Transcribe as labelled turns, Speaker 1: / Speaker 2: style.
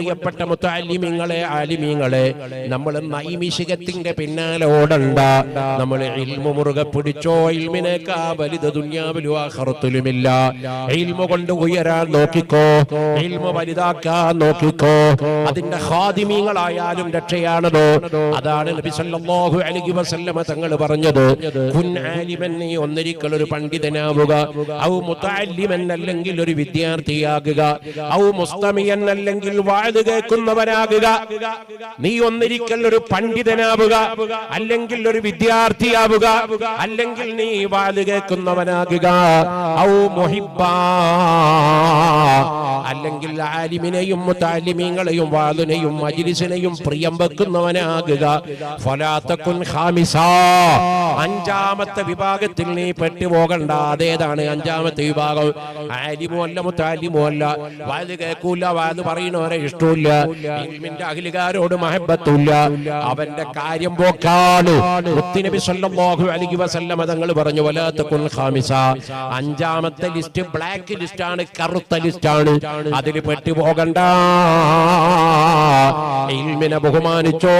Speaker 1: പ്രിയപ്പെട്ട മുതഅല്ലിമീങ്ങളെ, ആലിമീങ്ങളെ, നമ്മൾ നൈമിഷികത്തിന്റെ പിന്നാലെ ഓടണ്ട. നമ്മൾ ഇൽമു മുറുകെ പിടിച്ചോ. ഇൽമിനേക്കാ വലുത് ദുനിയാവിലും ആഖിറത്തിലുമില്ല. ഇൽമു കൊണ്ട് ഉയരാൻ നോക്കിക്കോ, ഇൽമു വലുതാക്കാൻ നോക്കിക്കോ. അതിന്റെ ഖാദിമീങ്ങളായാലും രക്ഷയാണതോ. അതാണ് നബി സല്ലല്ലാഹു അലൈഹി വസല്ലമ തങ്ങൾ പറഞ്ഞത്, കുൻ ആലിമൻ, നീ ഒന്നിരിക്കൽ ഒരു പണ്ഡിതനാവുക, ഔ മുതഅല്ലിമൻ, അല്ലെങ്കിൽ ഒരു വിദ്യാർത്ഥിയാകുക, ഔ മുസ്തമിയൻ, അല്ലെങ്കിൽ വാദ് കേൾക്കുന്നവനാകുക. നീ ഒന്നിരിക്കൽ ഒരു പണ്ഡിതനാവുക, അല്ലെങ്കിൽ ഒരു വിദ്യാർത്ഥിയാവുക, അല്ലെങ്കിൽ നീ വാദ് കേൾക്കുന്നവനാകുക, ഔ മുഹിബ്ബാ, അല്ലെങ്കിൽ ആലിമിനെയും മുതഅല്ലിമീങ്ങളെയും വാദിനെയും മജ്ലിസിനെയും പ്രിയം വെക്കുന്നവനാകുക. ഫലാ തകുൻ ഖാമിസാ, അഞ്ചാമത്തെ വിഭാഗത്തിൽ നീ പെട്ടുപോകണ്ട. അതേതാണ് അഞ്ചാമത്തെ വിഭാഗം? ആലിമോ അല്ല, മുതഅല്ലിമോ അല്ല, വാദ് കേൾക്കൂല, വാദ് പറയുന്നവരെ ഇഷ്ടമില്ല, ഇൽമിന്റെ അഹ്ലുകാരോട് മഹബത്തുമില്ല, അവന്റെ കാര്യം പോക്കാണ്. മുത്തുനബി സല്ലല്ലാഹു അലൈഹി വസല്ലമ തങ്ങൾ പറഞ്ഞു, വലാ തകുൻ ഖാമിസാ, അഞ്ചാമത്തെ ലിസ്റ്റ് ബ്ലാക്ക് ലിസ്റ്റ് ആണ്, കറുത്ത ലിസ്റ്റ് ആണ്, അതിൽ പെട്ടുപോകണ്ട. ഇൽമിനെ ബഹുമാനിച്ചോ.